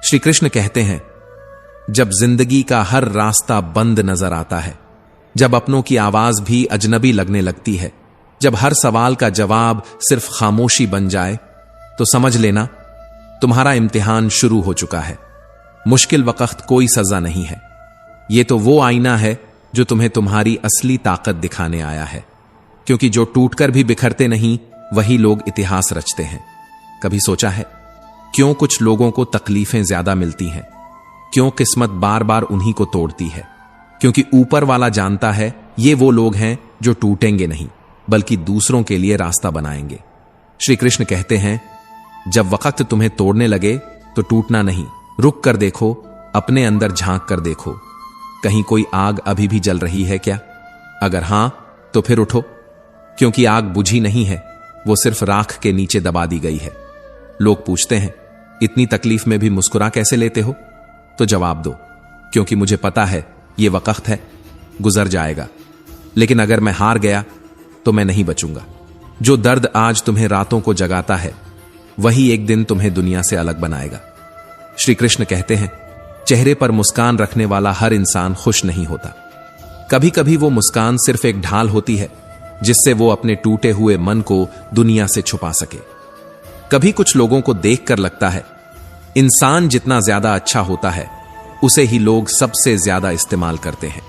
श्री कृष्ण कहते हैं, जब जिंदगी का हर रास्ता बंद नजर आता है, जब अपनों की आवाज भी अजनबी लगने लगती है, जब हर सवाल का जवाब सिर्फ खामोशी बन जाए, तो समझ लेना तुम्हारा इम्तिहान शुरू हो चुका है। मुश्किल वक्त कोई सजा नहीं है, यह तो वो आईना है जो तुम्हें तुम्हारी असली ताकत दिखाने आया है। क्योंकि जो टूटकर भी बिखरते नहीं, वही लोग इतिहास रचते हैं। कभी सोचा है क्यों कुछ लोगों को तकलीफें ज्यादा मिलती हैं? क्यों किस्मत बार बार उन्हीं को तोड़ती है? क्योंकि ऊपर वाला जानता है ये वो लोग हैं जो टूटेंगे नहीं, बल्कि दूसरों के लिए रास्ता बनाएंगे। श्री कृष्ण कहते हैं, जब वक्त तुम्हें तोड़ने लगे तो टूटना नहीं, रुक कर देखो, अपने अंदर झांक कर देखो, कहीं कोई आग अभी भी जल रही है क्या? अगर हां तो फिर उठो, क्योंकि आग बुझी नहीं है, वो सिर्फ राख के नीचे दबा दी गई है। लोग पूछते हैं, इतनी तकलीफ में भी मुस्कुरा कैसे लेते हो? तो जवाब दो, क्योंकि मुझे पता है ये वक्त है, गुजर जाएगा। लेकिन अगर मैं हार गया तो मैं नहीं बचूंगा। जो दर्द आज तुम्हें रातों को जगाता है, वही एक दिन तुम्हें दुनिया से अलग बनाएगा। श्री कृष्ण कहते हैं, चेहरे पर मुस्कान रखने वाला हर इंसान खुश नहीं होता। कभी कभी वो मुस्कान सिर्फ एक ढाल होती है जिससे वो अपने टूटे हुए मन को दुनिया से छुपा सके। कभी कुछ लोगों को देखकर लगता है इंसान जितना ज्यादा अच्छा होता है, उसे ही लोग सबसे ज्यादा इस्तेमाल करते हैं,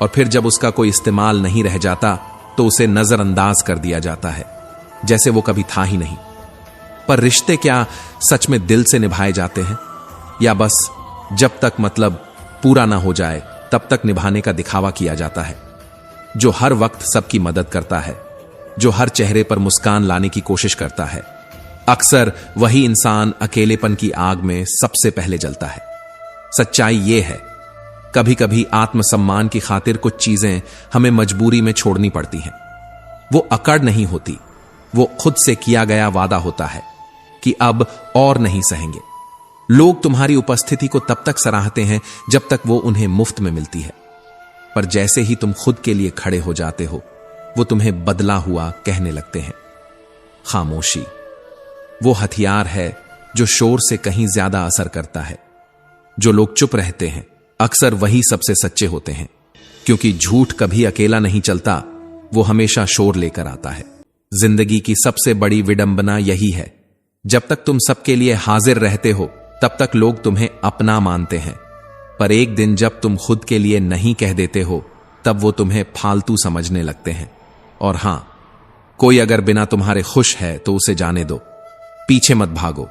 और फिर जब उसका कोई इस्तेमाल नहीं रह जाता तो उसे नजरअंदाज कर दिया जाता है, जैसे वो कभी था ही नहीं। पर रिश्ते क्या सच में दिल से निभाए जाते हैं, या बस जब तक मतलब पूरा ना हो जाए तब तक निभाने का दिखावा किया जाता है? जो हर वक्त सबकी मदद करता है, जो हर चेहरे पर मुस्कान लाने की कोशिश करता है, अक्सर वही इंसान अकेलेपन की आग में सबसे पहले जलता है। सच्चाई यह है, कभी कभी आत्मसम्मान की खातिर कुछ चीजें हमें मजबूरी में छोड़नी पड़ती हैं। वो अकड़ नहीं होती, वो खुद से किया गया वादा होता है कि अब और नहीं सहेंगे। लोग तुम्हारी उपस्थिति को तब तक सराहते हैं जब तक वो उन्हें मुफ्त में मिलती है, पर जैसे ही तुम खुद के लिए खड़े हो जाते हो, वो तुम्हें बदला हुआ कहने लगते हैं। खामोशी वो हथियार है जो शोर से कहीं ज्यादा असर करता है। जो लोग चुप रहते हैं, अक्सर वही सबसे सच्चे होते हैं, क्योंकि झूठ कभी अकेला नहीं चलता, वो हमेशा शोर लेकर आता है। जिंदगी की सबसे बड़ी विडंबना यही है, जब तक तुम सबके लिए हाजिर रहते हो, तब तक लोग तुम्हें अपना मानते हैं, पर एक दिन जब तुम खुद के लिए नहीं कह देते हो, तब वो तुम्हें फालतू समझने लगते हैं। और हां, कोई अगर बिना तुम्हारे खुश है तो उसे जाने दो, पीछे मत भागो,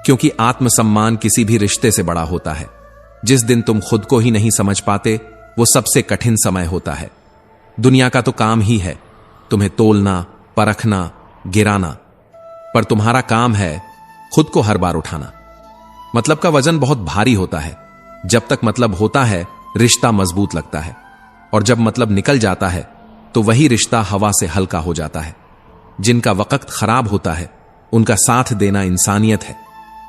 क्योंकि आत्मसम्मान किसी भी रिश्ते से बड़ा होता है। जिस दिन तुम खुद को ही नहीं समझ पाते, वो सबसे कठिन समय होता है। दुनिया का तो काम ही है तुम्हें तोलना, परखना, गिराना, पर तुम्हारा काम है खुद को हर बार उठाना। मतलब का वजन बहुत भारी होता है। जब तक मतलब होता है, रिश्ता मजबूत लगता है, और जब मतलब निकल जाता है तो वही रिश्ता हवा से हल्का हो जाता है। जिनका वक्त खराब होता है, उनका साथ देना इंसानियत है,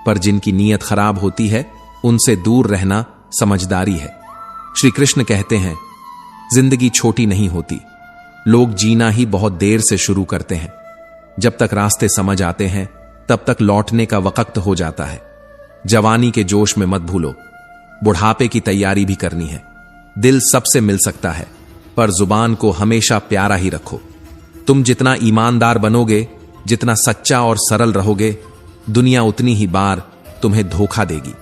पर जिनकी नीयत खराब होती है, उनसे दूर रहना समझदारी है। श्री कृष्ण कहते हैं, जिंदगी छोटी नहीं होती, लोग जीना ही बहुत देर से शुरू करते हैं। जब तक रास्ते समझ आते हैं, तब तक लौटने का वक्त हो जाता है। जवानी के जोश में मत भूलो, बुढ़ापे की तैयारी भी करनी है। दिल सबसे मिल सकता है, पर जुबान को हमेशा प्यारा ही रखो। तुम जितना ईमानदार बनोगे, जितना सच्चा और सरल रहोगे, दुनिया उतनी ही बार तुम्हें धोखा देगी,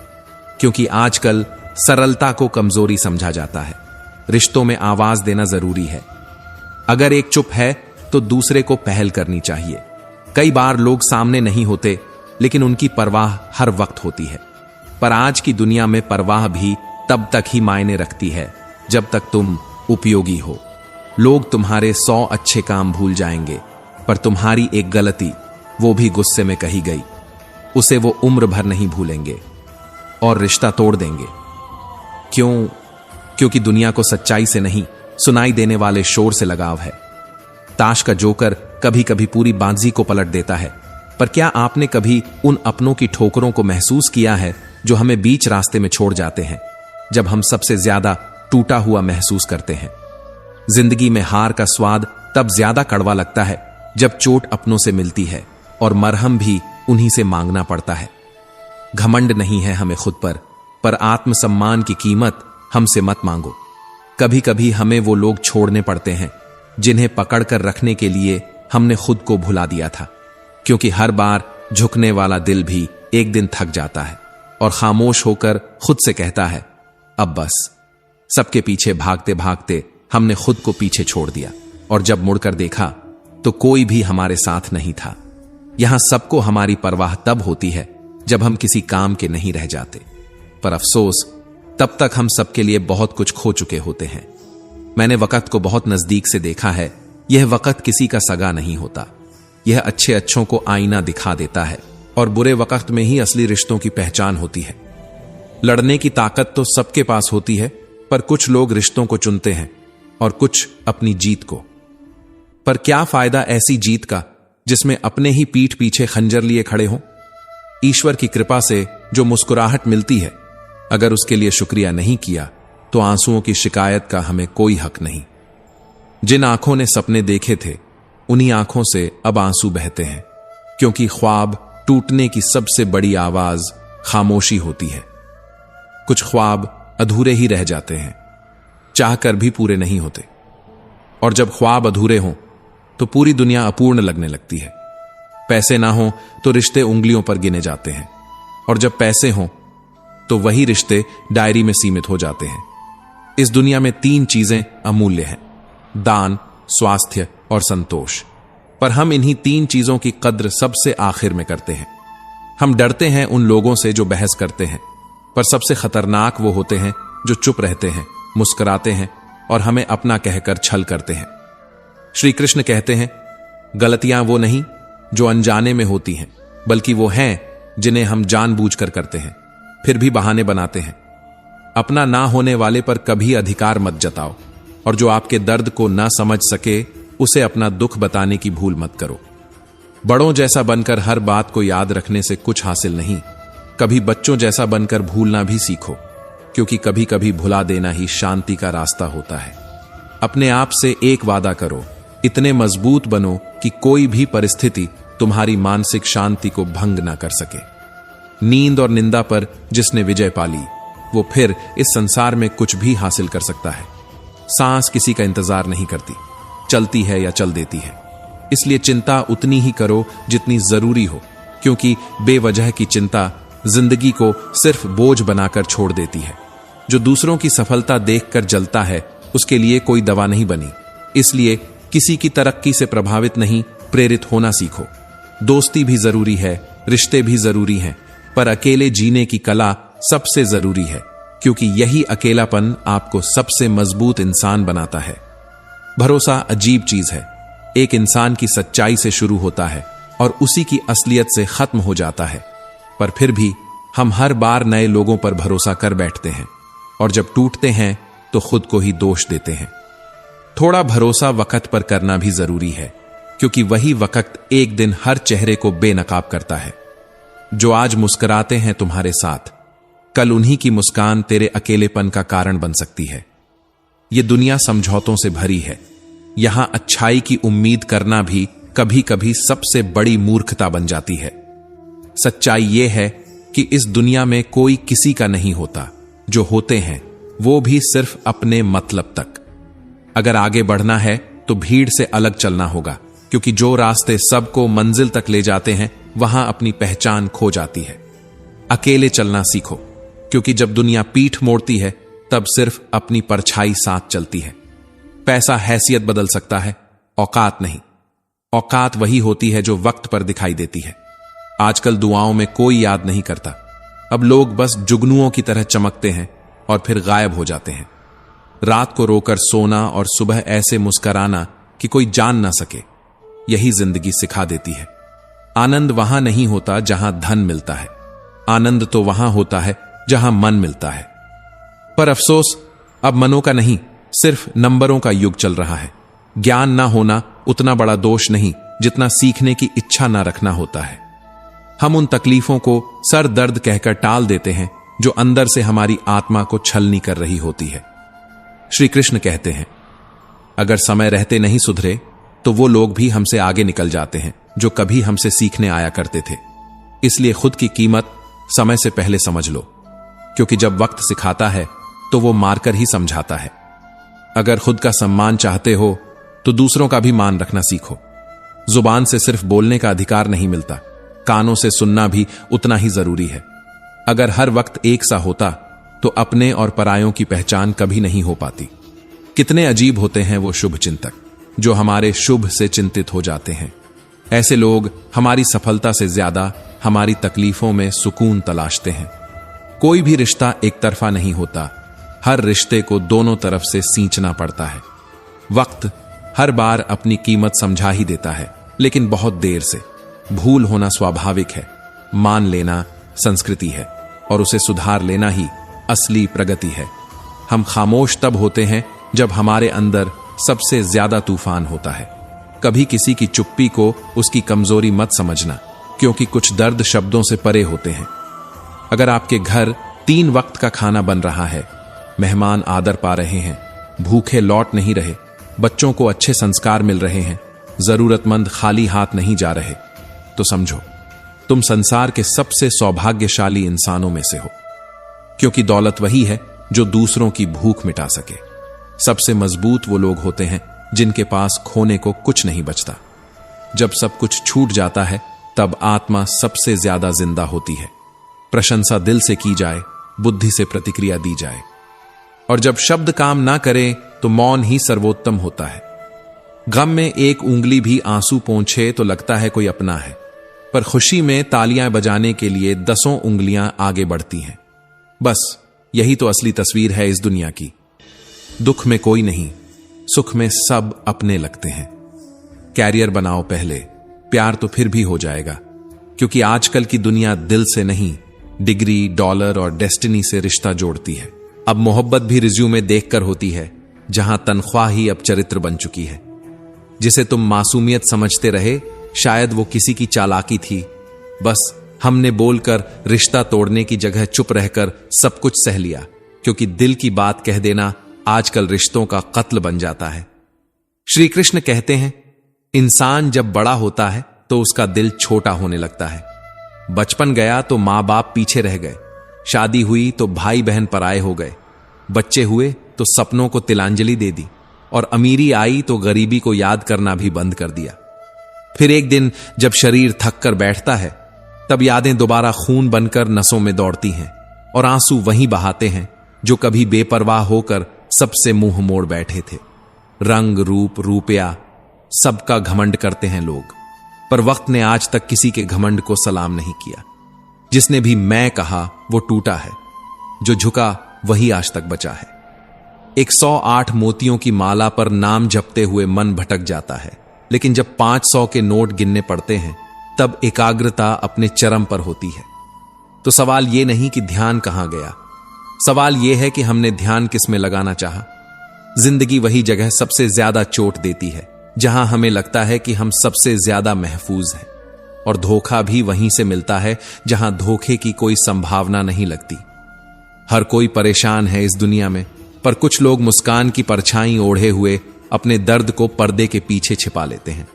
क्योंकि आजकल सरलता को कमजोरी समझा जाता है। रिश्तों में आवाज देना जरूरी है। अगर एक चुप है तो दूसरे को पहल करनी चाहिए। कई बार लोग सामने नहीं होते, लेकिन उनकी परवाह हर वक्त होती है। पर आज की दुनिया में परवाह भी तब तक ही मायने रखती है जब तक तुम उपयोगी हो। लोग तुम्हारे 100 अच्छे काम भूल जाएंगे, पर तुम्हारी एक गलती, वो भी गुस्से में कही गई, उसे वो उम्र भर नहीं भूलेंगे और रिश्ता तोड़ देंगे। क्यों? क्योंकि दुनिया को सच्चाई से नहीं, सुनाई देने वाले शोर से लगाव है। ताश का जोकर कभी कभी पूरी बाजी को पलट देता है, पर क्या आपने कभी उन अपनों की ठोकरों को महसूस किया है जो हमें बीच रास्ते में छोड़ जाते हैं, जब हम सबसे ज्यादा टूटा हुआ महसूस करते हैं? जिंदगी में हार का स्वाद तब ज्यादा कड़वा लगता है जब चोट अपनों से मिलती है और मरहम भी उन्हीं से मांगना पड़ता है। घमंड नहीं है हमें खुद पर आत्मसम्मान की कीमत हमसे मत मांगो। कभी कभी हमें वो लोग छोड़ने पड़ते हैं जिन्हें पकड़कर रखने के लिए हमने खुद को भुला दिया था, क्योंकि हर बार झुकने वाला दिल भी एक दिन थक जाता है और खामोश होकर खुद से कहता है अब बस। सबके पीछे भागते भागते हमने खुद को पीछे छोड़ दिया और जब मुड़कर देखा तो कोई भी हमारे साथ नहीं था। यहां सबको हमारी परवाह तब होती है जब हम किसी काम के नहीं रह जाते, पर अफसोस तब तक हम सबके लिए बहुत कुछ खो चुके होते हैं। मैंने वक्त को बहुत नजदीक से देखा है। यह वक्त किसी का सगा नहीं होता। यह अच्छे अच्छों को आईना दिखा देता है और बुरे वक्त में ही असली रिश्तों की पहचान होती है। लड़ने की ताकत तो सबके पास होती है, पर कुछ लोग रिश्तों को चुनते हैं और कुछ अपनी जीत को। पर क्या फायदा ऐसी जीत का जिसमें अपने ही पीठ पीछे खंजर लिए खड़े हों? ईश्वर की कृपा से जो मुस्कुराहट मिलती है, अगर उसके लिए शुक्रिया नहीं किया तो आंसुओं की शिकायत का हमें कोई हक नहीं। जिन आंखों ने सपने देखे थे उन्हीं आंखों से अब आंसू बहते हैं, क्योंकि ख्वाब टूटने की सबसे बड़ी आवाज खामोशी होती है। कुछ ख्वाब अधूरे ही रह जाते हैं, चाहकर भी पूरे नहीं होते। और जब ख्वाब अधूरे हों तो पूरी दुनिया अपूर्ण लगने लगती है। पैसे ना हो तो रिश्ते उंगलियों पर गिने जाते हैं, और जब पैसे हों तो वही रिश्ते डायरी में सीमित हो जाते हैं। इस दुनिया में 3 चीजें अमूल्य हैं: दान, स्वास्थ्य और संतोष। पर हम इन्हीं 3 चीजों की कद्र सबसे आखिर में करते हैं। हम डरते हैं उन लोगों से जो बहस करते हैं, पर सबसे खतरनाक वो होते हैं जो चुप रहते हैं, मुस्कुराते हैं और हमें अपना कहकर छल करते हैं। श्री कृष्ण कहते हैं, गलतियां वो नहीं जो अनजाने में होती हैं, बल्कि वो हैं जिन्हें हम जानबूझकर करते हैं, फिर भी बहाने बनाते हैं। अपना ना होने वाले पर कभी अधिकार मत जताओ, और जो आपके दर्द को ना समझ सके उसे अपना दुख बताने की भूल मत करो। बड़ों जैसा बनकर हर बात को याद रखने से कुछ हासिल नहीं। कभी बच्चों जैसा बनकर भूलना भी सीखो, क्योंकि कभी कभी भुला देना ही शांति का रास्ता होता है। अपने आप से एक वादा करो, इतने मजबूत बनो कि कोई भी परिस्थिति तुम्हारी मानसिक शांति को भंग ना कर सके। नींद और निंदा पर जिसने विजय पाली वो फिर इस संसार में कुछ भी हासिल कर सकता है। सांस किसी का इंतजार नहीं करती, चलती है या चल देती है। इसलिए चिंता उतनी ही करो जितनी जरूरी हो, क्योंकि बेवजह की चिंता जिंदगी को सिर्फ बोझ बनाकर छोड़ देती है। जो दूसरों की सफलता देखकर जलता है उसके लिए कोई दवा नहीं बनी। इसलिए किसी की तरक्की से प्रभावित नहीं, प्रेरित होना सीखो। दोस्ती भी जरूरी है, रिश्ते भी जरूरी हैं, पर अकेले जीने की कला सबसे जरूरी है, क्योंकि यही अकेलापन आपको सबसे मजबूत इंसान बनाता है। भरोसा अजीब चीज है। एक इंसान की सच्चाई से शुरू होता है और उसी की असलियत से खत्म हो जाता है, पर फिर भी हम हर बार नए लोगों पर भरोसा कर बैठते हैं और जब टूटते हैं तो खुद को ही दोष देते हैं। थोड़ा भरोसा वक्त पर करना भी जरूरी है, क्योंकि वही वक्त एक दिन हर चेहरे को बेनकाब करता है। जो आज मुस्कुराते हैं तुम्हारे साथ, कल उन्हीं की मुस्कान तेरे अकेलेपन का कारण बन सकती है। यह दुनिया समझौतों से भरी है। यहां अच्छाई की उम्मीद करना भी कभी कभी सबसे बड़ी मूर्खता बन जाती है। सच्चाई यह है कि इस दुनिया में कोई किसी का नहीं होता। जो होते हैं वो भी सिर्फ अपने मतलब तक। अगर आगे बढ़ना है तो भीड़ से अलग चलना होगा, क्योंकि जो रास्ते सबको मंजिल तक ले जाते हैं वहां अपनी पहचान खो जाती है। अकेले चलना सीखो, क्योंकि जब दुनिया पीठ मोड़ती है तब सिर्फ अपनी परछाई साथ चलती है। पैसा हैसियत बदल सकता है, औकात नहीं। औकात वही होती है जो वक्त पर दिखाई देती है। आजकल दुआओं में कोई याद नहीं करता। अब लोग बस जुगनुओं की तरह चमकते हैं और फिर गायब हो जाते हैं। रात को रोकर सोना और सुबह ऐसे मुस्कराना कि कोई जान ना सके, यही जिंदगी सिखा देती है। आनंद वहां नहीं होता जहां धन मिलता है, आनंद तो वहां होता है जहां मन मिलता है। पर अफसोस, अब मनों का नहीं, सिर्फ नंबरों का युग चल रहा है। ज्ञान ना होना उतना बड़ा दोष नहीं जितना सीखने की इच्छा ना रखना होता है। हम उन तकलीफों को सर दर्द कहकर टाल देते हैं जो अंदर से हमारी आत्मा को छलनी कर रही होती है। श्री कृष्ण कहते हैं, अगर समय रहते नहीं सुधरे तो वो लोग भी हमसे आगे निकल जाते हैं जो कभी हमसे सीखने आया करते थे। इसलिए खुद की कीमत समय से पहले समझ लो, क्योंकि जब वक्त सिखाता है तो वो मारकर ही समझाता है। अगर खुद का सम्मान चाहते हो तो दूसरों का भी मान रखना सीखो। जुबान से सिर्फ बोलने का अधिकार नहीं मिलता, कानों से सुनना भी उतना ही जरूरी है। अगर हर वक्त एक सा होता तो अपने और परायों की पहचान कभी नहीं हो पाती। कितने अजीब होते हैं वो शुभ चिंतक जो हमारे शुभ से चिंतित हो जाते हैं। ऐसे लोग हमारी सफलता से ज्यादा हमारी तकलीफों में सुकून तलाशते हैं। कोई भी रिश्ता एक तरफा नहीं होता, हर रिश्ते को दोनों तरफ से सींचना पड़ता है। वक्त हर बार अपनी कीमत समझा ही देता है, लेकिन बहुत देर से। भूल होना स्वाभाविक है, मान लेना संस्कृति है, और उसे सुधार लेना ही असली प्रगति है। हम खामोश तब होते हैं जब हमारे अंदर सबसे ज्यादा तूफान होता है। कभी किसी की चुप्पी को उसकी कमजोरी मत समझना, क्योंकि कुछ दर्द शब्दों से परे होते हैं। अगर आपके घर 3 वक्त का खाना बन रहा है, मेहमान आदर पा रहे हैं, भूखे लौट नहीं रहे, बच्चों को अच्छे संस्कार मिल रहे हैं, जरूरतमंद खाली हाथ नहीं जा रहे, तो समझो तुम संसार के सबसे सौभाग्यशाली इंसानों में से हो। क्योंकि दौलत वही है जो दूसरों की भूख मिटा सके। सबसे मजबूत वो लोग होते हैं जिनके पास खोने को कुछ नहीं बचता। जब सब कुछ छूट जाता है तब आत्मा सबसे ज्यादा जिंदा होती है। प्रशंसा दिल से की जाए, बुद्धि से प्रतिक्रिया दी जाए, और जब शब्द काम ना करें तो मौन ही सर्वोत्तम होता है। गम में एक उंगली भी आंसू पोंछे तो लगता है कोई अपना है, पर खुशी में तालियां बजाने के लिए 10 उंगलियां आगे बढ़ती हैं। बस यही तो असली तस्वीर है इस दुनिया की। दुख में कोई नहीं, सुख में सब अपने लगते हैं। कैरियर बनाओ पहले, प्यार तो फिर भी हो जाएगा, क्योंकि आजकल की दुनिया दिल से नहीं, डिग्री, डॉलर और डेस्टिनी से रिश्ता जोड़ती है। अब मोहब्बत भी रिज्यूमे देखकर होती है, जहां तनख्वाह ही अब चरित्र बन चुकी है। जिसे तुम मासूमियत समझते रहे, शायद वो किसी की चालाकी थी। बस हमने बोलकर रिश्ता तोड़ने की जगह चुप रहकर सब कुछ सह लिया, क्योंकि दिल की बात कह देना आजकल रिश्तों का कत्ल बन जाता है। श्री कृष्ण कहते हैं, इंसान जब बड़ा होता है तो उसका दिल छोटा होने लगता है। बचपन गया तो मां बाप पीछे रह गए, शादी हुई तो भाई बहन पराए हो गए, बच्चे हुए तो सपनों को तिलांजलि दे दी, और अमीरी आई तो गरीबी को याद करना भी बंद कर दिया। फिर एक दिन जब शरीर थक कर बैठता है, तब यादें दोबारा खून बनकर नसों में दौड़ती हैं, और आंसू वहीं बहाते हैं जो कभी बेपरवाह होकर सबसे मुंह मोड़ बैठे थे। रंग, रूप, रुपया, सबका घमंड करते हैं लोग, पर वक्त ने आज तक किसी के घमंड को सलाम नहीं किया। जिसने भी मैं कहा वो टूटा है, जो झुका वही आज तक बचा है। 108 मोतियों की माला पर नाम जपते हुए मन भटक जाता है, लेकिन जब 500 के नोट गिनने पड़ते हैं तब एकाग्रता अपने चरम पर होती है। तो सवाल यह नहीं कि ध्यान कहां गया, सवाल यह है कि हमने ध्यान किस में लगाना चाहा। जिंदगी वही जगह सबसे ज्यादा चोट देती है जहां हमें लगता है कि हम सबसे ज्यादा महफूज हैं, और धोखा भी वहीं से मिलता है जहां धोखे की कोई संभावना नहीं लगती। हर कोई परेशान है इस दुनिया में, पर कुछ लोग मुस्कान की परछाई ओढ़े हुए अपने दर्द को पर्दे के पीछे छिपा लेते हैं,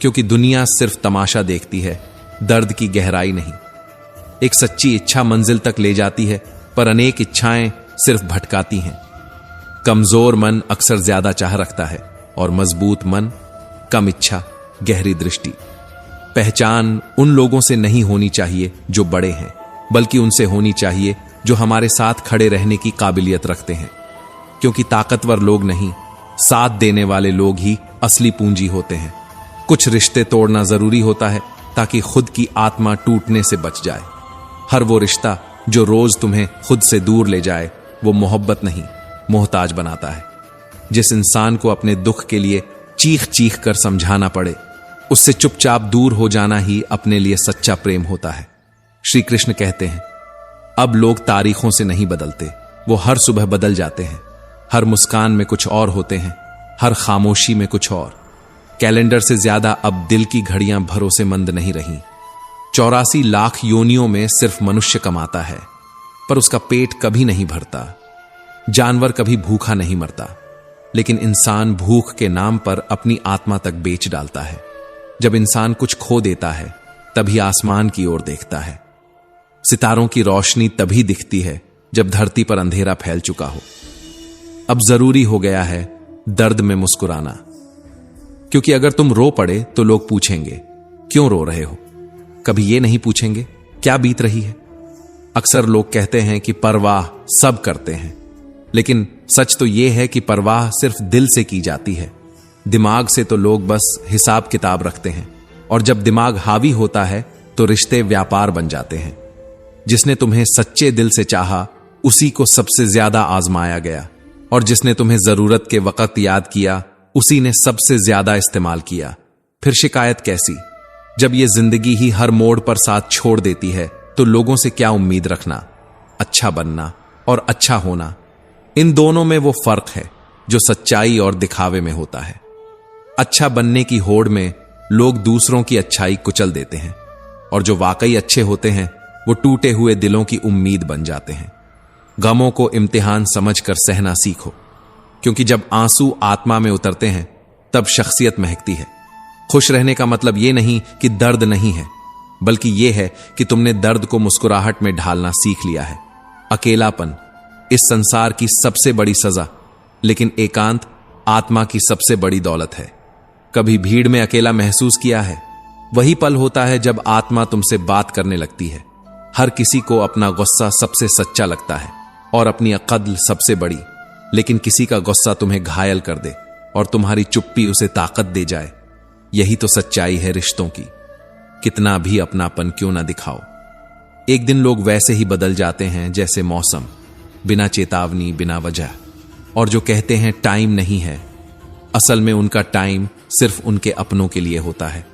क्योंकि दुनिया सिर्फ तमाशा देखती है, दर्द की गहराई नहीं। एक सच्ची इच्छा मंजिल तक ले जाती है, पर अनेक इच्छाएं सिर्फ भटकाती हैं। कमजोर मन अक्सर ज्यादा चाह रखता है, और मजबूत मन कम इच्छा, गहरी दृष्टि। पहचान उन लोगों से नहीं होनी चाहिए जो बड़े हैं, बल्कि उनसे होनी चाहिए जो हमारे साथ खड़े रहने की काबिलियत रखते हैं, क्योंकि ताकतवर लोग नहीं, साथ देने वाले लोग ही असली पूंजी होते हैं। कुछ रिश्ते तोड़ना जरूरी होता है ताकि खुद की आत्मा टूटने से बच जाए। हर वो रिश्ता जो रोज तुम्हें खुद से दूर ले जाए, वो मोहब्बत नहीं, मोहताज बनाता है। जिस इंसान को अपने दुख के लिए चीख चीख कर समझाना पड़े, उससे चुपचाप दूर हो जाना ही अपने लिए सच्चा प्रेम होता है। श्री कृष्ण कहते हैं, अब लोग तारीखों से नहीं बदलते, वो हर सुबह बदल जाते हैं। हर मुस्कान में कुछ और होते हैं, हर खामोशी में कुछ और। कैलेंडर से ज्यादा अब दिल की घड़ियां भरोसेमंद नहीं रहीं। 84 लाख योनियों में सिर्फ मनुष्य कमाता है, पर उसका पेट कभी नहीं भरता। जानवर कभी भूखा नहीं मरता, लेकिन इंसान भूख के नाम पर अपनी आत्मा तक बेच डालता है। जब इंसान कुछ खो देता है, तभी आसमान की ओर देखता है। सितारों की रोशनी तभी दिखती है जब धरती पर अंधेरा फैल चुका हो। अब जरूरी हो गया है दर्द में मुस्कुराना, क्योंकि अगर तुम रो पड़े तो लोग पूछेंगे क्यों रो रहे हो। कभी ये नहीं पूछेंगे क्या बीत रही है। अक्सर लोग कहते हैं कि परवाह सब करते हैं, लेकिन सच तो यह है कि परवाह सिर्फ दिल से की जाती है। दिमाग से तो लोग बस हिसाब किताब रखते हैं, और जब दिमाग हावी होता है तो रिश्ते व्यापार बन जाते हैं। जिसने तुम्हें सच्चे दिल से चाहा उसी को सबसे ज्यादा आजमाया गया, और जिसने तुम्हें जरूरत के वक्त याद किया उसी ने सबसे ज्यादा इस्तेमाल किया। फिर शिकायत कैसी, जब ये जिंदगी ही हर मोड़ पर साथ छोड़ देती है तो लोगों से क्या उम्मीद रखना। अच्छा बनना और अच्छा होना, इन दोनों में वो फर्क है जो सच्चाई और दिखावे में होता है। अच्छा बनने की होड़ में लोग दूसरों की अच्छाई कुचल देते हैं, और जो वाकई अच्छे होते हैं वो टूटे हुए दिलों की उम्मीद बन जाते हैं। गमों को इम्तिहान समझकर सहना सीखो, क्योंकि जब आंसू आत्मा में उतरते हैं तब शख्सियत महकती है। खुश रहने का मतलब यह नहीं कि दर्द नहीं है, बल्कि यह है कि तुमने दर्द को मुस्कुराहट में ढालना सीख लिया है। अकेलापन इस संसार की सबसे बड़ी सजा, लेकिन एकांत आत्मा की सबसे बड़ी दौलत है। कभी भीड़ में अकेला महसूस किया है? वही पल होता है जब आत्मा तुमसे बात करने लगती है। हर किसी को अपना गुस्सा सबसे सच्चा लगता है और अपनी अक़ल सबसे बड़ी, लेकिन किसी का गुस्सा तुम्हें घायल कर दे और तुम्हारी चुप्पी उसे ताकत दे जाए। यही तो सच्चाई है रिश्तों की, कितना भी अपनापन क्यों ना दिखाओ। एक दिन लोग वैसे ही बदल जाते हैं जैसे मौसम, बिना चेतावनी, बिना वजह। और जो कहते हैं टाइम नहीं है, असल में उनका टाइम सिर्फ उनके अपनों के लिए होता है,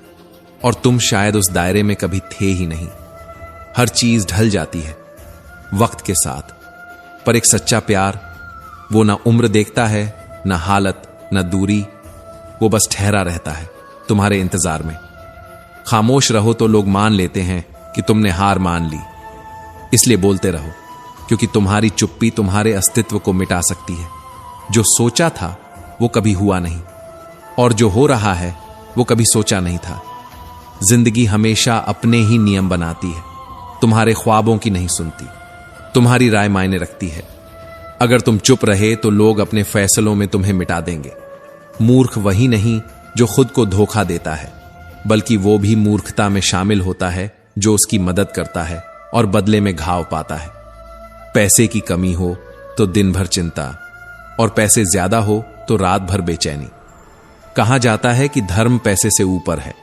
और तुम शायद उस दायरे में कभी थे ही नहीं। हर चीज ढल जाती है वक्त के साथ, पर एक सच्चा प्यार, वो ना उम्र देखता है, ना हालत, ना दूरी। वो बस ठहरा रहता है तुम्हारे इंतजार में। खामोश रहो तो लोग मान लेते हैं कि तुमने हार मान ली। इसलिए बोलते रहो, क्योंकि तुम्हारी चुप्पी तुम्हारे अस्तित्व को मिटा सकती है। जो सोचा था वो कभी हुआ नहीं, और जो हो रहा है वो कभी सोचा नहीं था। जिंदगी हमेशा अपने ही नियम बनाती है, तुम्हारे ख्वाबों की नहीं सुनती। तुम्हारी राय मायने रखती है। अगर तुम चुप रहे तो लोग अपने फैसलों में तुम्हें मिटा देंगे। मूर्ख वही नहीं जो खुद को धोखा देता है, बल्कि वो भी मूर्खता में शामिल होता है जो उसकी मदद करता है और बदले में घाव पाता है। पैसे की कमी हो तो दिन भर चिंता, और पैसे ज्यादा हो तो रात भर बेचैनी। कहा जाता है कि धर्म पैसे से ऊपर है।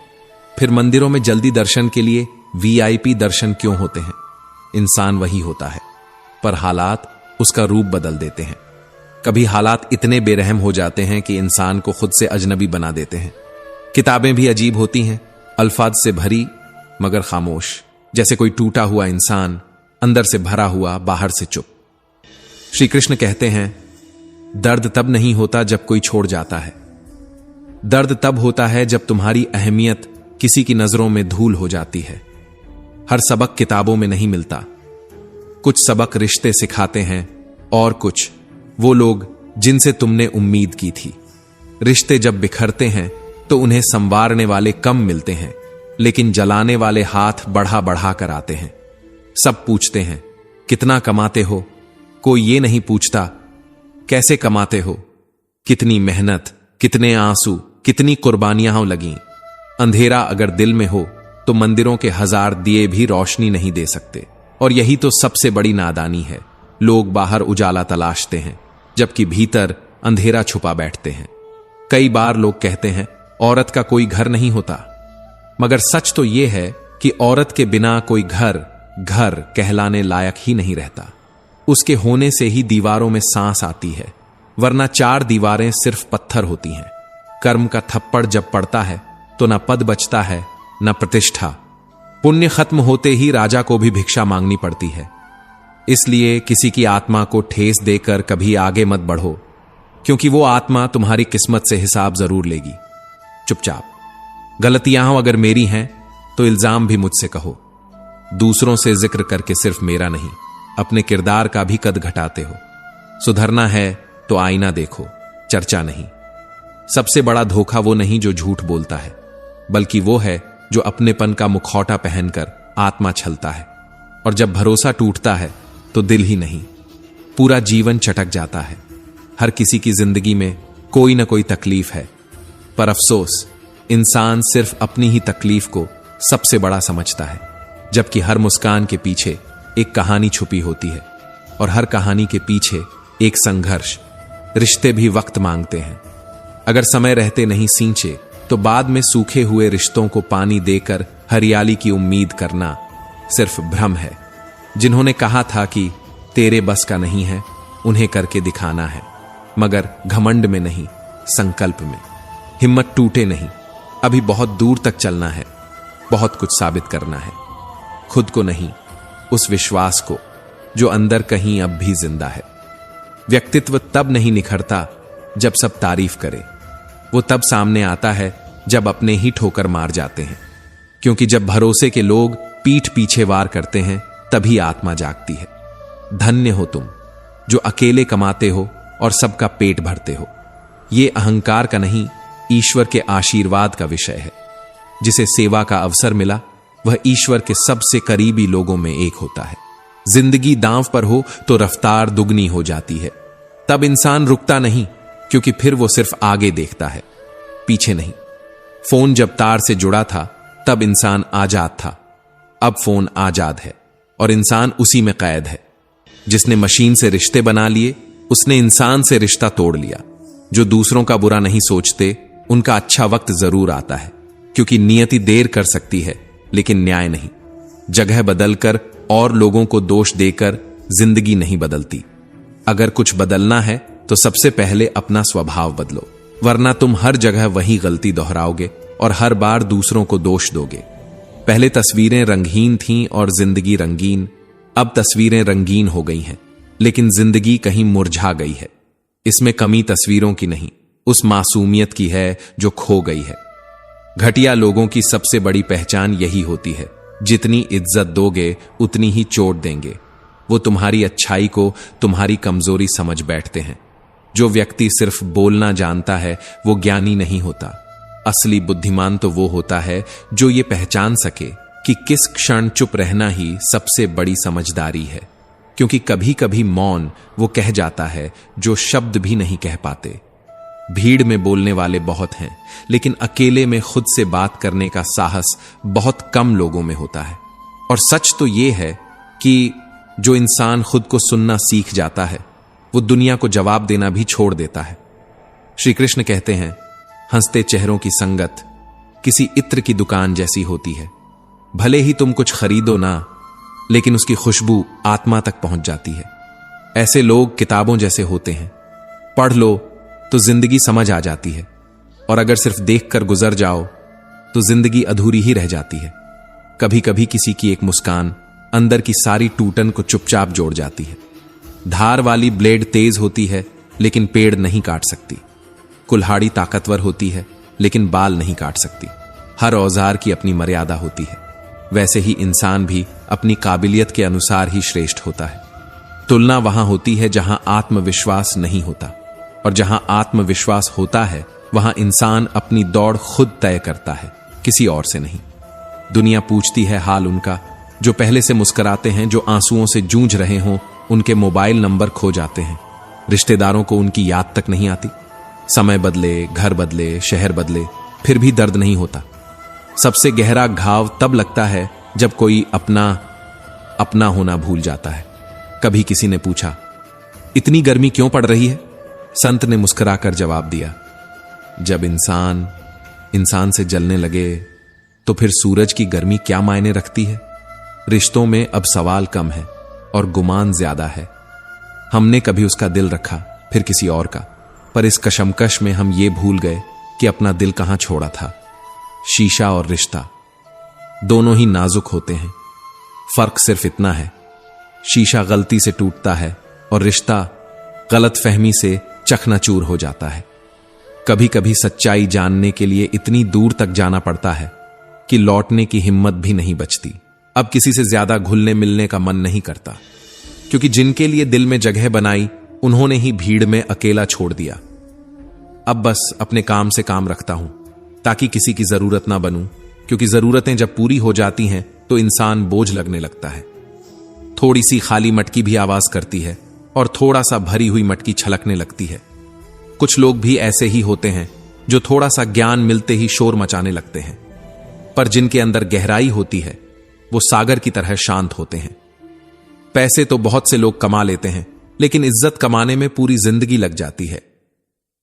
फिर मंदिरों में जल्दी दर्शन के लिए वीआईपी दर्शन क्यों होते हैं? इंसान वही होता है, पर हालात उसका रूप बदल देते हैं। कभी हालात इतने बेरहम हो जाते हैं कि इंसान को खुद से अजनबी बना देते हैं। किताबें भी अजीब होती हैं, अल्फाज से भरी मगर खामोश, जैसे कोई टूटा हुआ इंसान, अंदर से भरा हुआ, बाहर से चुप। श्री कृष्ण कहते हैं, दर्द तब नहीं होता जब कोई छोड़ जाता है। दर्द तब होता है जब तुम्हारी अहमियत किसी की नजरों में धूल हो जाती है। हर सबक किताबों में नहीं मिलता। कुछ सबक रिश्ते सिखाते हैं, और कुछ वो लोग जिनसे तुमने उम्मीद की थी। रिश्ते जब बिखरते हैं तो उन्हें संवारने वाले कम मिलते हैं, लेकिन जलाने वाले हाथ बढ़ा बढ़ा कर आते हैं। सब पूछते हैं कितना कमाते हो, कोई ये नहीं पूछता कैसे कमाते हो। कितनी मेहनत, कितने आंसू, कितनी कुर्बानियां लगी। अंधेरा अगर दिल में हो तो मंदिरों के 1000 दिए भी रोशनी नहीं दे सकते। और यही तो सबसे बड़ी नादानी है। लोग बाहर उजाला तलाशते हैं, जबकि भीतर अंधेरा छुपा बैठते हैं। कई बार लोग कहते हैं औरत का कोई घर नहीं होता, मगर सच तो यह है कि औरत के बिना कोई घर घर कहलाने लायक ही नहीं रहता। उसके होने से ही दीवारों में सांस आती है, वरना 4 दीवारें सिर्फ पत्थर होती हैं। कर्म का थप्पड़ जब पड़ता है तो न पद बचता है, न प्रतिष्ठा। पुण्य खत्म होते ही राजा को भी भिक्षा मांगनी पड़ती है। इसलिए किसी की आत्मा को ठेस देकर कभी आगे मत बढ़ो, क्योंकि वो आत्मा तुम्हारी किस्मत से हिसाब जरूर लेगी। चुपचाप, गलतियां अगर मेरी हैं तो इल्जाम भी मुझसे कहो। दूसरों से जिक्र करके सिर्फ मेरा नहीं, अपने किरदार का भी कद घटाते हो। सुधरना है तो आईना देखो, चर्चा नहीं। सबसे बड़ा धोखा वो नहीं जो झूठ बोलता है, बल्कि वो है जो अपनेपन का मुखौटा पहनकर आत्मा छलता है। और जब भरोसा टूटता है तो दिल ही नहीं, पूरा जीवन चटक जाता है। हर किसी की जिंदगी में कोई ना कोई तकलीफ है, पर अफसोस इंसान सिर्फ अपनी ही तकलीफ को सबसे बड़ा समझता है, जबकि हर मुस्कान के पीछे एक कहानी छुपी होती है और हर कहानी के पीछे एक संघर्ष। रिश्ते भी वक्त मांगते हैं। अगर समय रहते नहीं सींचे तो बाद में सूखे हुए रिश्तों को पानी देकर हरियाली की उम्मीद करना सिर्फ भ्रम है। जिन्होंने कहा था कि तेरे बस का नहीं है, उन्हें करके दिखाना है, मगर घमंड में नहीं, संकल्प में। हिम्मत टूटे नहीं, अभी बहुत दूर तक चलना है, बहुत कुछ साबित करना है। खुद को नहीं, उस विश्वास को जो अंदर कहीं अब भी जिंदा है। व्यक्तित्व तब नहीं निखरता जब सब तारीफ करे, वो तब सामने आता है जब अपने ही ठोकर मार जाते हैं। क्योंकि जब भरोसे के लोग पीठ पीछे वार करते हैं तभी आत्मा जागती है। धन्य हो तुम जो अकेले कमाते हो और सबका पेट भरते हो। ये अहंकार का नहीं, ईश्वर के आशीर्वाद का विषय है। जिसे सेवा का अवसर मिला वह ईश्वर के सबसे करीबी लोगों में एक होता है। जिंदगी दांव पर हो तो रफ्तार दुगनी हो जाती है। तब इंसान रुकता नहीं, क्योंकि फिर वो सिर्फ आगे देखता है, पीछे नहीं। फोन जब तार से जुड़ा था तब इंसान आजाद था, अब फोन आजाद है और इंसान उसी में कैद है। जिसने मशीन से रिश्ते बना लिए उसने इंसान से रिश्ता तोड़ लिया। जो दूसरों का बुरा नहीं सोचते उनका अच्छा वक्त जरूर आता है, क्योंकि नियति देर कर सकती है लेकिन न्याय नहीं। जगह बदलकर और लोगों को दोष देकर जिंदगी नहीं बदलती। अगर कुछ बदलना है तो सबसे पहले अपना स्वभाव बदलो, वरना तुम हर जगह वही गलती दोहराओगे और हर बार दूसरों को दोष दोगे। पहले तस्वीरें रंगहीन थीं और जिंदगी रंगीन, अब तस्वीरें रंगीन हो गई हैं लेकिन जिंदगी कहीं मुरझा गई है। इसमें कमी तस्वीरों की नहीं, उस मासूमियत की है जो खो गई है। घटिया लोगों की सबसे बड़ी पहचान यही होती है, जितनी इज्जत दोगे उतनी ही चोट देंगे। वो तुम्हारी अच्छाई को तुम्हारी कमजोरी समझ बैठते हैं। जो व्यक्ति सिर्फ बोलना जानता है वो ज्ञानी नहीं होता। असली बुद्धिमान तो वो होता है जो ये पहचान सके कि किस क्षण चुप रहना ही सबसे बड़ी समझदारी है। क्योंकि कभी कभी मौन वो कह जाता है जो शब्द भी नहीं कह पाते। भीड़ में बोलने वाले बहुत हैं, लेकिन अकेले में खुद से बात करने का साहस बहुत कम लोगों में होता है। और सच तो ये है कि जो इंसान खुद को सुनना सीख जाता है वो दुनिया को जवाब देना भी छोड़ देता है। श्री कृष्ण कहते हैं, हंसते चेहरों की संगत किसी इत्र की दुकान जैसी होती है। भले ही तुम कुछ खरीदो ना, लेकिन उसकी खुशबू आत्मा तक पहुंच जाती है। ऐसे लोग किताबों जैसे होते हैं, पढ़ लो तो जिंदगी समझ आ जाती है, और अगर सिर्फ देखकर गुजर जाओ तो जिंदगी अधूरी ही रह जाती है। कभी कभी किसी की एक मुस्कान अंदर की सारी टूटन को चुपचाप जोड़ जाती है। धार वाली ब्लेड तेज होती है लेकिन पेड़ नहीं काट सकती। कुल्हाड़ी ताकतवर होती है लेकिन बाल नहीं काट सकती। हर औजार की अपनी मर्यादा होती है। वैसे ही इंसान भी अपनी काबिलियत के अनुसार ही श्रेष्ठ होता है। तुलना वहां होती है जहां आत्मविश्वास नहीं होता, और जहां आत्मविश्वास होता है वहां इंसान अपनी दौड़ खुद तय करता है, किसी और से नहीं। दुनिया पूछती है हाल उनका जो पहले से मुस्कुराते हैं। जो आंसुओं से जूझ रहे हों उनके मोबाइल नंबर खो जाते हैं। रिश्तेदारों को उनकी याद तक नहीं आती। समय बदले, घर बदले, शहर बदले, फिर भी दर्द नहीं होता। सबसे गहरा घाव तब लगता है जब कोई अपना होना भूल जाता है। कभी किसी ने पूछा, इतनी गर्मी क्यों पड़ रही है? संत ने मुस्कुराकर जवाब दिया, जब इंसान से जलने लगे तो फिर सूरज की गर्मी क्या मायने रखती है। रिश्तों में अब सवाल कम है और गुमान ज्यादा है। हमने कभी उसका दिल रखा, फिर किसी और का, पर इस कशमकश में हम ये भूल गए कि अपना दिल कहां छोड़ा था। शीशा और रिश्ता दोनों ही नाजुक होते हैं, फर्क सिर्फ इतना है, शीशा गलती से टूटता है और रिश्ता गलतफहमी से चकनाचूर हो जाता है। कभी कभी सच्चाई जानने के लिए इतनी दूर तक जाना पड़ता है कि लौटने की हिम्मत भी नहीं बचती। अब किसी से ज्यादा घुलने मिलने का मन नहीं करता, क्योंकि जिनके लिए दिल में जगह बनाई उन्होंने ही भीड़ में अकेला छोड़ दिया। अब बस अपने काम से काम रखता हूं ताकि किसी की जरूरत ना बनूं, क्योंकि जरूरतें जब पूरी हो जाती हैं तो इंसान बोझ लगने लगता है। थोड़ी सी खाली मटकी भी आवाज करती है और थोड़ा सा भरी हुई मटकी छलकने लगती है। कुछ लोग भी ऐसे ही होते हैं जो थोड़ा सा ज्ञान मिलते ही शोर मचाने लगते हैं, पर जिनके अंदर गहराई होती है वो सागर की तरह शांत होते हैं। पैसे तो बहुत से लोग कमा लेते हैं, लेकिन इज्जत कमाने में पूरी जिंदगी लग जाती है।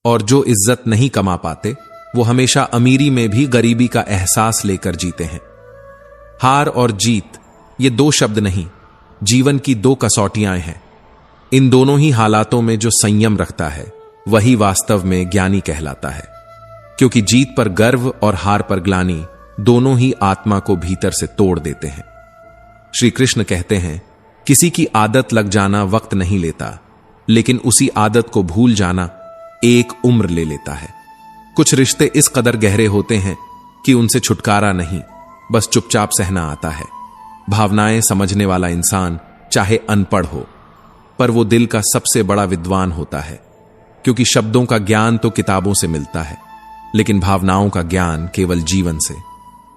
और जो इज्जत नहीं कमा पाते वो हमेशा अमीरी में भी गरीबी का एहसास लेकर जीते हैं। हार और जीत ये दो शब्द नहीं, जीवन की दो कसौटियां हैं। इन दोनों ही हालातों में जो संयम रखता है वही वास्तव में ज्ञानी कहलाता है, क्योंकि जीत पर गर्व और हार पर ग्लानि दोनों ही आत्मा को भीतर से तोड़ देते हैं। श्री कृष्ण कहते हैं, किसी की आदत लग जाना वक्त नहीं लेता, लेकिन उसी आदत को भूल जाना एक उम्र ले लेता है। कुछ रिश्ते इस कदर गहरे होते हैं कि उनसे छुटकारा नहीं, बस चुपचाप सहना आता है। भावनाएं समझने वाला इंसान चाहे अनपढ़ हो, पर वो दिल का सबसे बड़ा विद्वान होता है, क्योंकि शब्दों का ज्ञान तो किताबों से मिलता है, लेकिन भावनाओं का ज्ञान केवल जीवन से।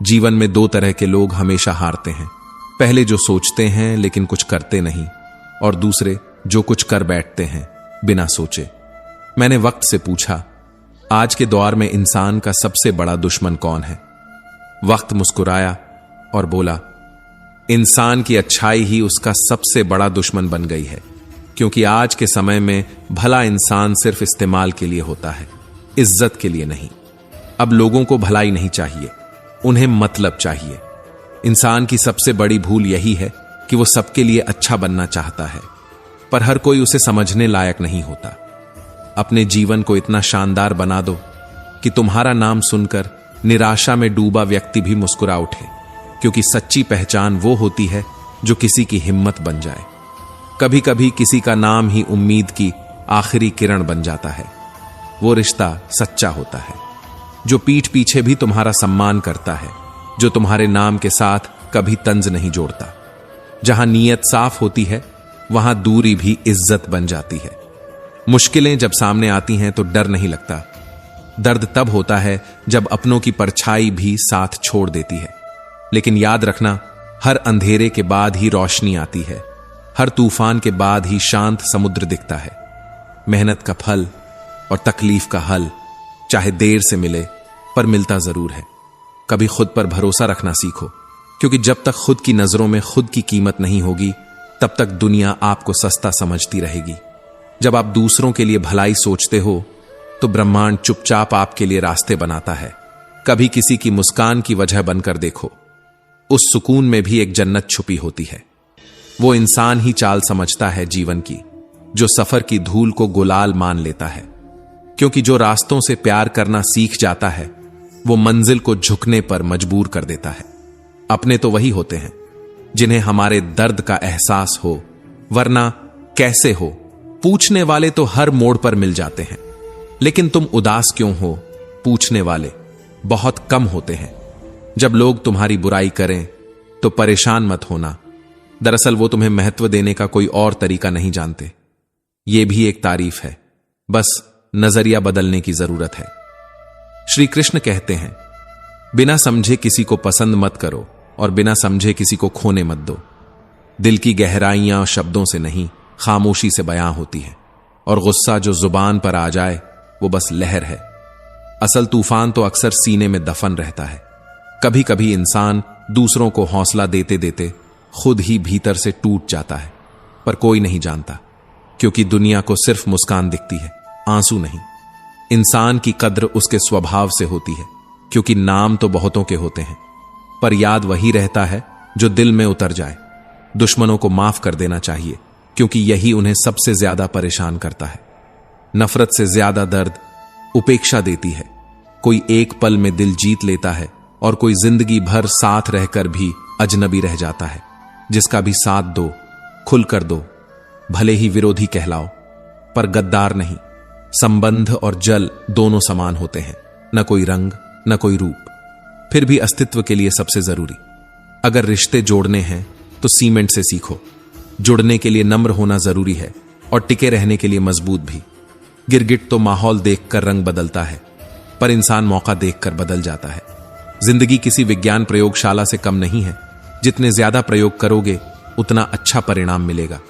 जीवन में दो तरह के लोग हमेशा हारते हैं, पहले जो सोचते हैं लेकिन कुछ करते नहीं, और दूसरे जो कुछ कर बैठते हैं बिना सोचे। मैंने वक्त से पूछा, आज के दौर में इंसान का सबसे बड़ा दुश्मन कौन है? वक्त मुस्कुराया और बोला, इंसान की अच्छाई ही उसका सबसे बड़ा दुश्मन बन गई है, क्योंकि आज के समय में भला इंसान सिर्फ इस्तेमाल के लिए होता है, इज्जत के लिए नहीं। अब लोगों को भलाई नहीं चाहिए, उन्हें मतलब चाहिए। इंसान की सबसे बड़ी भूल यही है कि वो सबके लिए अच्छा बनना चाहता है, पर हर कोई उसे समझने लायक नहीं होता। अपने जीवन को इतना शानदार बना दो कि तुम्हारा नाम सुनकर निराशा में डूबा व्यक्ति भी मुस्कुरा उठे, क्योंकि सच्ची पहचान वो होती है जो किसी की हिम्मत बन जाए। कभी कभी किसी का नाम ही उम्मीद की आखिरी किरण बन जाता है। वो रिश्ता सच्चा होता है जो पीठ पीछे भी तुम्हारा सम्मान करता है, जो तुम्हारे नाम के साथ कभी तंज नहीं जोड़ता। जहां नीयत साफ होती है वहां दूरी भी इज्जत बन जाती है। मुश्किलें जब सामने आती हैं तो डर नहीं लगता। दर्द तब होता है जब अपनों की परछाई भी साथ छोड़ देती है। लेकिन याद रखना, हर अंधेरे के बाद ही रोशनी आती है, हर तूफान के बाद ही शांत समुद्र दिखता है। मेहनत का फल और तकलीफ का हल चाहे देर से मिले, पर मिलता जरूर है। कभी खुद पर भरोसा रखना सीखो, क्योंकि जब तक खुद की नजरों में खुद की कीमत नहीं होगी, तब तक दुनिया आपको सस्ता समझती रहेगी। जब आप दूसरों के लिए भलाई सोचते हो तो ब्रह्मांड चुपचाप आपके लिए रास्ते बनाता है। कभी किसी की मुस्कान की वजह बनकर देखो, उस सुकून में भी एक जन्नत छुपी होती है। वो इंसान ही चाल समझता है जीवन की, जो सफर की धूल को गुलाल मान लेता है, क्योंकि जो रास्तों से प्यार करना सीख जाता है वो मंजिल को झुकने पर मजबूर कर देता है। अपने तो वही होते हैं जिन्हें हमारे दर्द का एहसास हो, वरना कैसे हो पूछने वाले तो हर मोड़ पर मिल जाते हैं। लेकिन तुम उदास क्यों हो पूछने वाले बहुत कम होते हैं। जब लोग तुम्हारी बुराई करें तो परेशान मत होना, दरअसल वो तुम्हें महत्व देने का कोई और तरीका नहीं जानते। ये भी एक तारीफ है, बस नजरिया बदलने की जरूरत है। श्री कृष्ण कहते हैं, बिना समझे किसी को पसंद मत करो और बिना समझे किसी को खोने मत दो। दिल की गहराइयां शब्दों से नहीं, खामोशी से बयां होती है, और गुस्सा जो जुबान पर आ जाए वो बस लहर है। असल तूफान तो अक्सर सीने में दफन रहता है। कभी कभी इंसान दूसरों को हौसला देते देते खुद ही भीतर से टूट जाता है, पर कोई नहीं जानता, क्योंकि दुनिया को सिर्फ मुस्कान दिखती है, आंसू नहीं। इंसान की कद्र उसके स्वभाव से होती है, क्योंकि नाम तो बहुतों के होते हैं, पर याद वही रहता है जो दिल में उतर जाए। दुश्मनों को माफ कर देना चाहिए, क्योंकि यही उन्हें सबसे ज्यादा परेशान करता है। नफरत से ज्यादा दर्द उपेक्षा देती है। कोई एक पल में दिल जीत लेता है और कोई जिंदगी भर साथ रहकर भी अजनबी रह जाता है। जिसका भी साथ दो, खुलकर दो, भले ही विरोधी कहलाओ, पर गद्दार नहीं। संबंध और जल दोनों समान होते हैं, न कोई रंग न कोई रूप, फिर भी अस्तित्व के लिए सबसे जरूरी। अगर रिश्ते जोड़ने हैं तो सीमेंट से सीखो। जुड़ने के लिए नम्र होना जरूरी है और टिके रहने के लिए मजबूत भी। गिरगिट तो माहौल देखकर रंग बदलता है, पर इंसान मौका देखकर बदल जाता है। जिंदगी किसी विज्ञान प्रयोगशाला से कम नहीं है। जितने ज्यादा प्रयोग करोगे उतना अच्छा परिणाम मिलेगा।